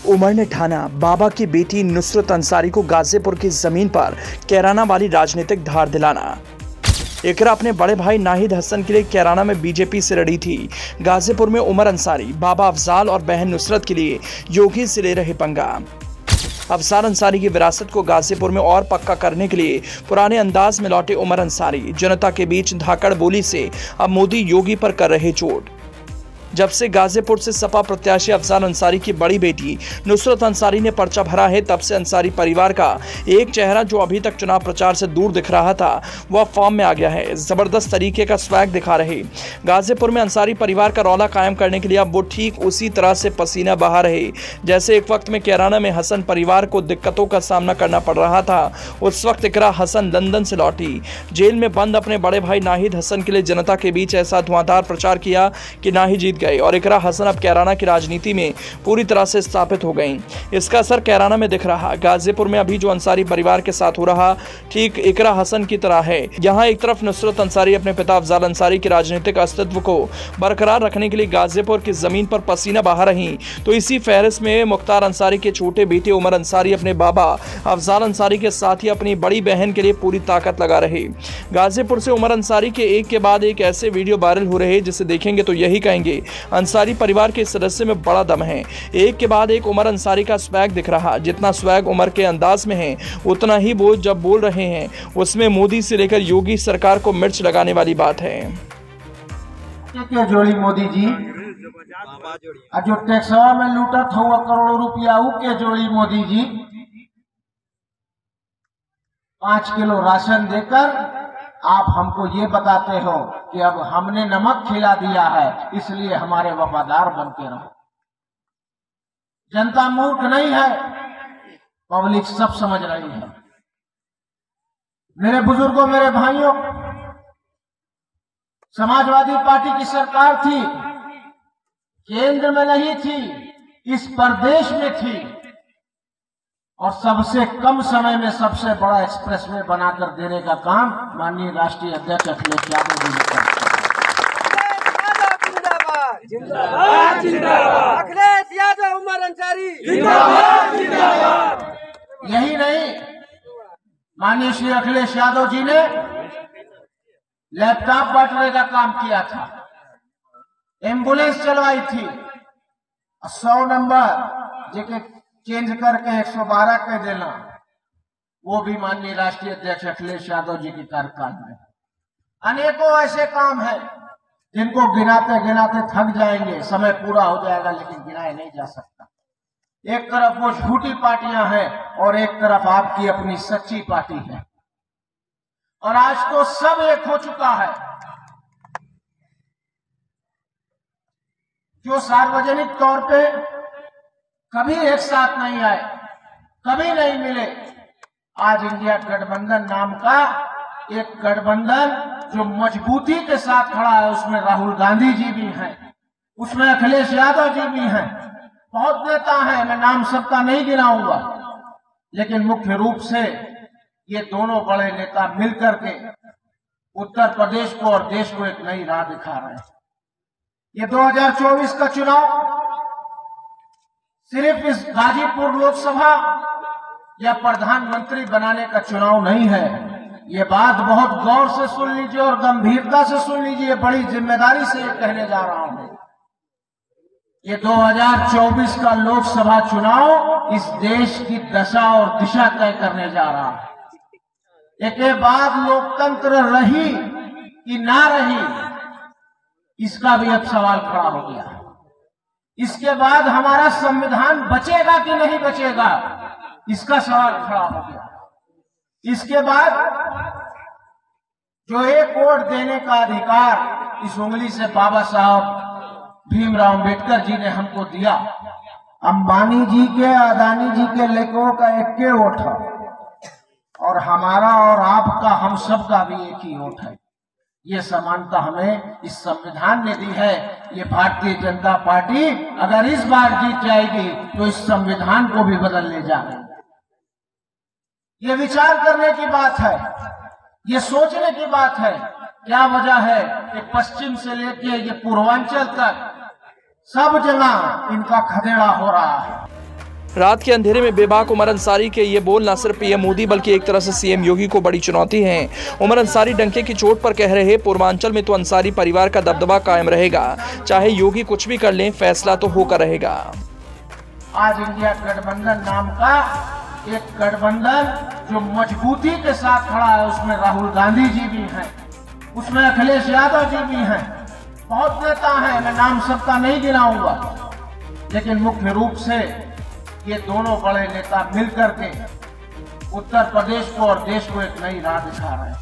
उमर ने ठाना बाबा की बेटी नुसरत अंसारी को गाजीपुर की जमीन पर कैराना वाली राजनीतिक धार दिलाना। इकरा अपने बड़े भाई नाहिद हसन के लिए कैराना में बीजेपी से लड़ी थी। गाजीपुर में उमर अंसारी बाबा अफजाल और बहन नुसरत के लिए योगी से ले रहे पंगा। अफजाल अंसारी की विरासत को गाजीपुर में और पक्का करने के लिए पुराने अंदाज में लौटे उमर अंसारी जनता के बीच धाकड़ बोली से अब मोदी योगी पर कर रहे चोट। जब से गाजीपुर से सपा प्रत्याशी अफजाल अंसारी की बड़ी बेटी नुसरत अंसारी ने पर्चा भरा है, तब से अंसारी परिवार का एक चेहरा जो अभी तक चुनाव प्रचार से दूर दिख रहा था वह फॉर्म में आ गया है। जबरदस्त तरीके का स्वैग दिखा रहे गाजीपुर में अंसारी परिवार का रौला कायम करने के लिए अब वो ठीक उसी तरह से पसीना बहा रहे जैसे एक वक्त में कैराना में हसन परिवार को दिक्कतों का सामना करना पड़ रहा था। उस वक्त इकरा हसन लंदन से लौटी, जेल में बंद अपने बड़े भाई नाहिद हसन के लिए जनता के बीच ऐसा धुआंधार प्रचार किया कि नाहिद जीत गए और इकरा हसन अब कैराना की राजनीति में पूरी तरह से स्थापित हो गईं। इसका असर कैराना में दिख रहा। गाजीपुर में अभी जो अंसारी परिवार के साथ हो रहा ठीक इकरा हसन की तरह है। यहाँ एक तरफ नुसरत अंसारी अपने पिता अफजाल अंसारी के राजनीतिक अस्तित्व को बरकरार रखने के लिए गाजीपुर की जमीन पर पसीना बहा रही, तो इसी फहरिस्त में मुख्तार अंसारी के छोटे बेटे उमर अंसारी अपने बाबा अफजाल अंसारी के साथ ही अपनी बड़ी बहन के लिए पूरी ताकत लगा रहे। गाजीपुर से उमर अंसारी के एक के बाद एक ऐसे वीडियो वायरल हो रहे जिसे देखेंगे तो यही कहेंगे अंसारी परिवार के सदस्य में बड़ा दम है। एक के बाद एक उमर अंसारी का स्वैग दिख रहा। जितना स्वैग उमर के अंदाज में है उतना ही वो जब बोल रहे हैं उसमें मोदी से लेकर योगी सरकार को मिर्च लगाने वाली बात है। क्या जोड़ी मोदी जी जो टैक्सवा में लूटा था करोड़ों रुपया के जोड़ी मोदी जी 5 किलो राशन देकर आप हमको ये बताते हो कि अब हमने नमक खिला दिया है इसलिए हमारे वफादार बन के रहो। जनता मूर्ख नहीं है, पब्लिक सब समझ रही है। मेरे बुजुर्गों, मेरे भाइयों, समाजवादी पार्टी की सरकार थी, केंद्र में नहीं थी, इस प्रदेश में थी और सबसे कम समय में सबसे बड़ा एक्सप्रेसवे बनाकर देने का काम माननीय राष्ट्रीय अध्यक्ष अखिलेश यादव जी ने किया। जिंदाबाद जिंदाबाद अखिलेश यादव उमर अंसारी जिंदाबाद जिंदाबाद। यही नहीं, माननीय श्री अखिलेश यादव जी ने लैपटॉप बांटने का काम किया था, एम्बुलेंस चलवाई थी, 100 नंबर जेके चेंज करके 112 कह देना, वो भी माननीय राष्ट्रीय अध्यक्ष अखिलेश यादव जी के कार्यकाल में। अनेकों ऐसे काम हैं जिनको गिनाते गिनाते थक जाएंगे, समय पूरा हो जाएगा लेकिन गिनाया नहीं जा सकता। एक तरफ वो झूठी पार्टियां हैं और एक तरफ आपकी अपनी सच्ची पार्टी है और आज तो सब एक हो चुका है। जो सार्वजनिक तौर पे कभी एक साथ नहीं आए, कभी नहीं मिले, आज इंडिया गठबंधन नाम का एक गठबंधन जो मजबूती के साथ खड़ा है, उसमें राहुल गांधी जी भी हैं, उसमें अखिलेश यादव जी भी हैं, बहुत नेता हैं, मैं नाम सबका नहीं गिनाऊंगा, लेकिन मुख्य रूप से ये दोनों बड़े नेता मिलकर के उत्तर प्रदेश को और देश को एक नई राह दिखा रहे हैं। ये 2024 का चुनाव सिर्फ इस गाजीपुर लोकसभा या प्रधानमंत्री बनाने का चुनाव नहीं है। ये बात बहुत गौर से सुन लीजिए और गंभीरता से सुन लीजिए, बड़ी जिम्मेदारी से ये कहने जा रहा हूं। ये 2024 का लोकसभा चुनाव इस देश की दशा और दिशा तय करने जा रहा है। एक बाद लोकतंत्र रही कि ना रही, इसका भी अब सवाल खड़ा हो गया। इसके बाद हमारा संविधान बचेगा कि नहीं बचेगा, इसका सवाल खड़ा हो गया। इसके बाद जो एक वोट देने का अधिकार इस उंगली से बाबा साहब भीमराव अंबेडकर जी ने हमको दिया, अंबानी जी के, अदानी जी के लेखों का एक के वोट है और हमारा और आपका, हम सब का भी एक ही वोट है। ये समानता हमें इस संविधान ने दी है। ये भारतीय जनता पार्टी अगर इस बार जीत जाएगी तो इस संविधान को भी बदलने जा रही है। ये विचार करने की बात है, ये सोचने की बात है। क्या वजह है कि पश्चिम से लेके ये पूर्वांचल तक सब जगह इनका खदेड़ा हो रहा है। रात के अंधेरे में बेबाक उमर अंसारी के ये बोल न सिर्फ पीएम मोदी बल्कि एक तरह से सीएम योगी को बड़ी चुनौती है। उमर अंसारी डंके की चोट पर कह रहे, पूर्वांचल में तो अंसारी परिवार का दबदबा कायम रहेगा, चाहे योगी कुछ भी कर लें, फैसला तो होकर रहेगा। आज इंडिया गठबंधन नाम का एक गठबंधन जो मजबूती के साथ खड़ा है, उसमें राहुल गांधी जी भी हैं, उसमें अखिलेश यादव जी भी हैं, बहुत नेता हैं, मैं नाम सबका नहीं गिनाऊंगा, लेकिन मुख्य रूप से ये दोनों बड़े नेता मिलकर के उत्तर प्रदेश को और देश को एक नई राह दिखा रहे हैं।